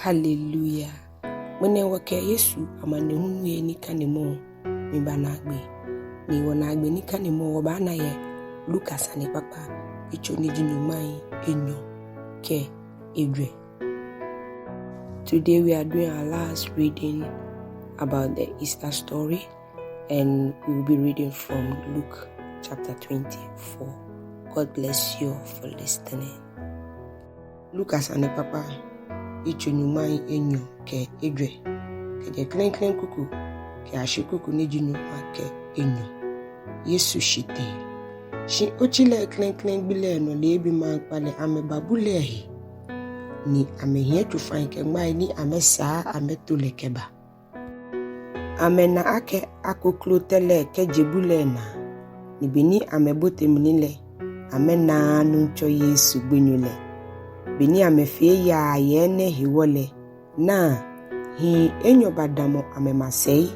Hallelujah. Mwene wake Yesu Amanehulu ni kanimo mibanagbe. Ni wanagbe ni kanimo wabana ye Luka sanekpakpa icho ni jinumai enyo ke edwe. Today we are doing our last reading about the Easter story, and we will be reading from Luke chapter 24. God bless you for listening. Luka sanekpakpa icho nyumai enyo ke edwe. Ke je klen kuku ke ashikuku ni jinuma ke enyo. Yesu shitee. Shi ochile klen bile no lebi mankpale amebabulehi. Ni amehie tufan ke ngmai ni amesa ametulekeba. Amena ake akoklotele ke jebule na. Ni bini amebote minile. Amena nuncho Yesu gbenyule. Bini amefie ya yene hiwole. Na hi enyo badamo amemasei.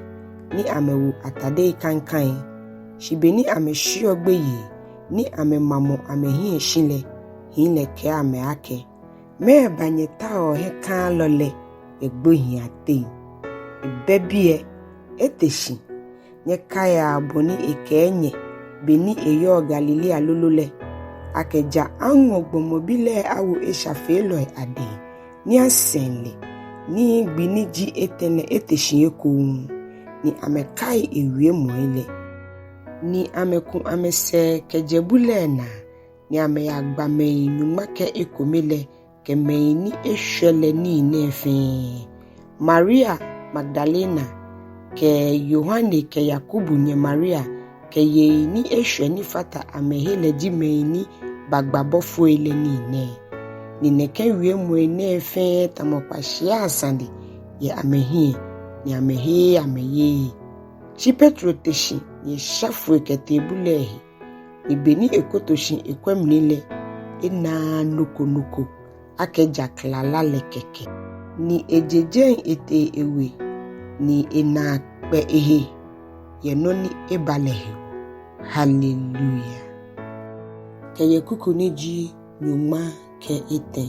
Ni amewu atade kankai. Shibeni ameshio gbeye. Ni amemamo amehie shile. Hile ke ameake. Me banyeta o he kan lole egbohi ate. Bebie eteshi. Nye kaya aboni ekenye. Beni eyo Galilea lolole. Akeja ango mobile awu eshafelo ade. Ni asenle. Ni gbini ji etene eteshi yeku. Ni amekai ewie moile. Ni ameku amese kejebule na. Ni ameyagba mei numake ekomile. Ke mei ni eshwele ni nefe. Maria Magdalena. Ke Yohane ke Yakubu nye Maria. Ke ye ni eshwe ni fata amehele di mei ni bagbabofo ele ni ne. Ni neke wie mwe nefe tamopashia asandi. Ye amehie. Ni ameye. Chi Petro teshi. Ni shafwe ke tebulehi. Ni beni ekotoshi ekwemnile. Ena nuko. Akeja klala lekeke. Ni ejejen ete ewe. Ni ena kpe ehe. Yenoni ebalehe. Hallelujah. Ke yekuku niji nyuma ke ete.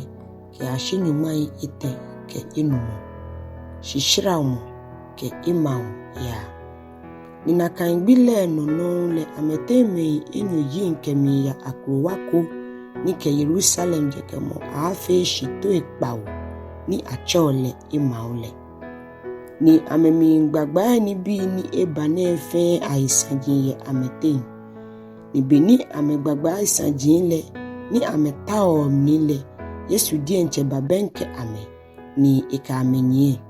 Ke ashi nyuma ete ke inumo. Shisharamɔ ke Emao ya. Nina kangbile nono le ameteme enyo yi nkemi ya akrowako. Ni ke Jerusalem jekemo afe shito ekpawo. Ni achole Emao le. Ni amemi ngbagba ni bi ni eba nefe aisanjin ye amete. Ni beni amegbagba aisanjin le. Ni ametao mnile. Yesu die nche babenke ame. Ni eka amenye.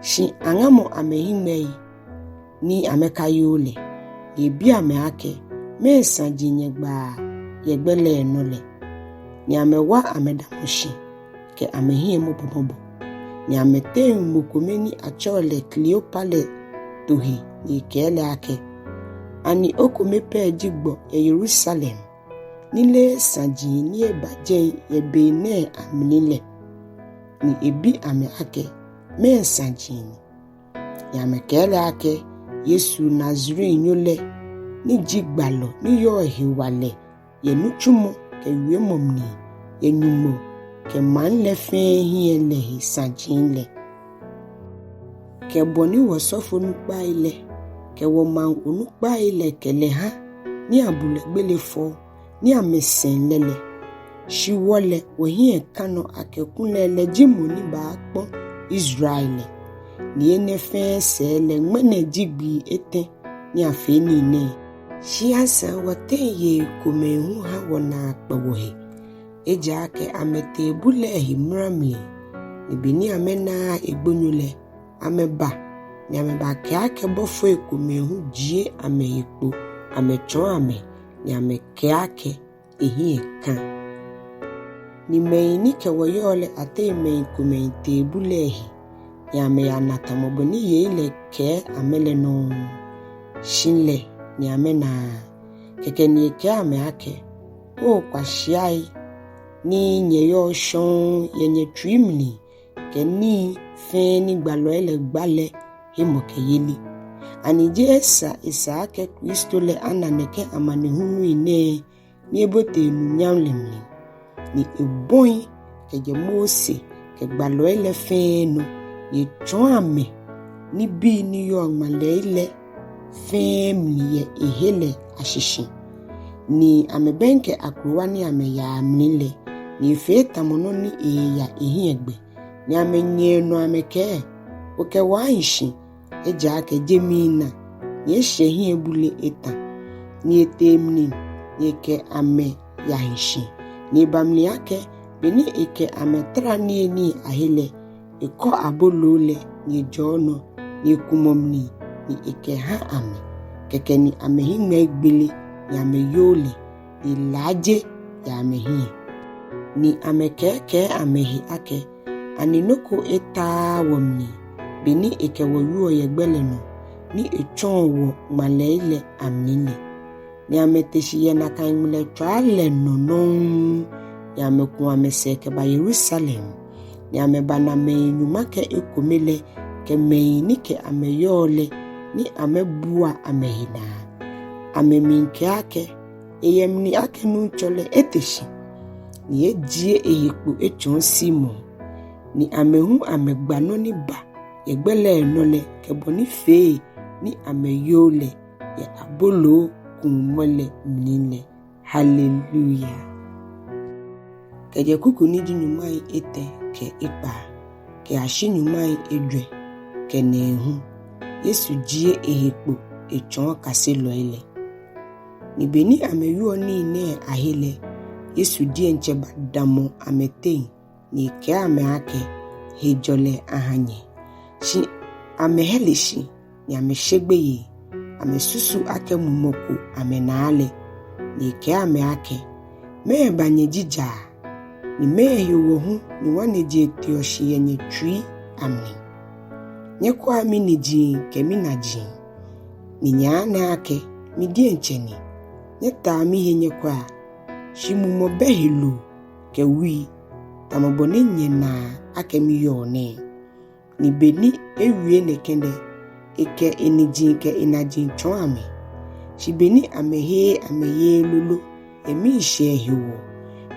Shi angamo amehimei. Ni amekayole. Yebi ameake. Me sanjin yegba. Yegbele enole. Ni amewa amedamoshi. Ke amehie mobobobo. Ni amete mukumeni achole Cleopale tuhi. Ni kele ake. Ani okumepe jigbo Jerusalem. Nile sanji ni ebaje yebene amnile. Ni ebi ameake. Me sanji ni. Ni amekele ake. Yesu Nazari nyole. Ni jigbalo. Ni yo hiwale. Ye nuchumo. Ke yue momni. Ye nyumo. Ke man le fe hiele sanjin le. Ke boni wasofo nukba ile. Ke woman unukba ile ke le ha. Ni abule gbele fo. Ni amesen lele. Shiwole wohie kano akekunle le jimu ni ba akpon Israel. Ni ene fe se le mwene jigbi ete. Ni afe ni ne. Shi asa wate ye kumehu ha wana akpawohe. Eja ke amete bulehi mramli. Ni bini amena egbonyule. Ameba. Ni ameba ke ake bofo ekumehu jie ame ekpo. Amechon ame. Ni ame ke ake ehi ekan. Ni meini ke woyole ate mei kumente bulehi. Ni ame ya natamobo ni ye ile ke amele no. Shinle. Ni amena. Keke ni eke ame ake. O kwa shiai. Ni nyeyo shon yenye trimli. Ke ni fe ni gbalo ele gbale. Himo ke yeli. Anije esa ake Kristo le ananeke Amanehulu ine. Ni ebote nunyam lemli. Ni eboi ke je Mose ke gbaloi le feno ye chome ni bi ni yo malele fem ni ye ehele ashishi ni amebenke akruwa ni ameya mnile ni feta mono ni eya ehiegbe ni amenye no ameke oke wanshi eja ke jemina ye shehi ebule eta ni etemni ni ke ame ya hishi ni bamli yake beni eke ametra ni ahele eko abolole ni jono ni kumomni ni eke ha ame keke ni amehime egbele ni ameyole ni laje ya amehi ni amekeke amehi ake aninoko eta womni beni eke woyuo yegbele no ni echon wo maleile amnini ni ameteshi ye na kaimle twale nonon ni ameku ameseke ba Yerusalem ni amebana menyumake ekomele ke meini ke ameyole ni amebua amehina ameminke ake eyemni ake nunchole eteshi ni ejie ehekpo echon simo ni amehu amegbano ni ba yegbele enole ke boni fe ni ameyole ya abolo kumole mnine. Hallelujah. Keje kuku ni jinyumai ete ke ipa ke ashinyumai edwe ke nehu Yesu jie ehekpo echon kaselɔi ni beni ameyuo ni ne ahele Yesu die ncheba damo amete ni ke ameake hejole ahanye shi amehelishi ni ameshegbeye amesusu ake mumoko amenale ni ke ameake me banye jija ni me yowo ni waneje tioshi yenye twi amni nyekwa mi ni jin ke mi na jin ni nyana ake mi die ncheni nyeta mi henyekwa shimumo behelu ke wi tamobone nyena ake mi yone ni beni ewie ne kende eke enijin ke inajin chwame shibeni ameye lulu emi shehiwo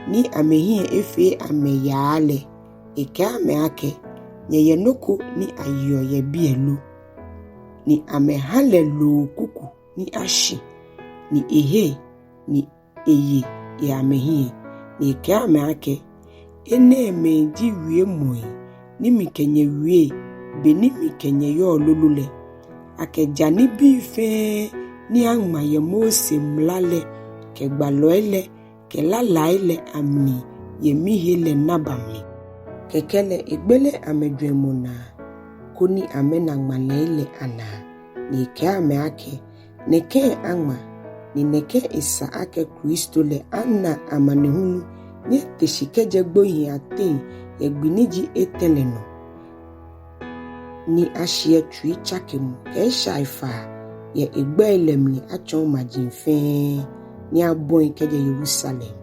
ni amehi efe ameyale eke ameake nyeye noko ni ayo ye bielu ni amehale lo kuku ni ashi ni ehe ni eye ya amehi ni eke ameake ene meji wie moi ni mikenye wie beni mikenye yo lulule ake jani bi fe ni angma ye Mose mlale ke gbaloile ke lalaile amni ye mihile nabamli kekele igbele amedwemuna kuni amena ngmaleile ana ni ke ameake neke angma ni neke isa ake Kristo le Ana Amanehulu ni teshikeje gboyin atin egbiniji eteleno ni ashie twi chakemu ke shaifa ye egbe elemni achon majinfe ni abon keje Yerusalem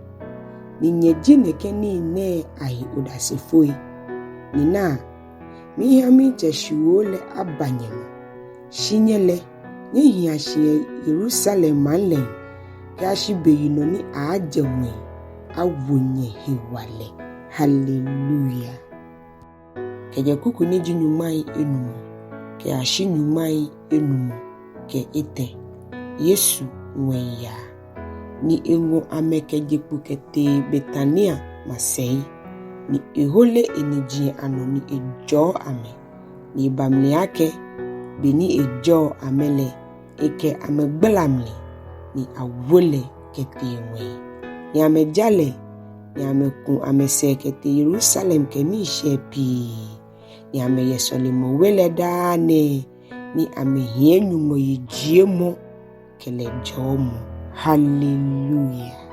ni nyeji neke ni ne ahi odasefoi ni na mi hami teshuole abanyemo shinyele ni hiashie Yerusalem manlen kashi beyino ni ajemwe awonye hiwale. Hallelujah. Keje kuku ni jinyumai enumu ke ashinyumai enumu ke ete Yesu ŋwɛiyaa ni enwo amekeje pukete Betania masei ni ehole eniji ano ni ejo ame ni bamli yake beni ejo amele eke amegbelamli ni awole kete ŋwɛi ni amejale ni amekun amesekete Yerusalem kemi shepi ni ameyesolimu wele dane ni amehienyu mo yijiemo kele jomo. Hallelujah.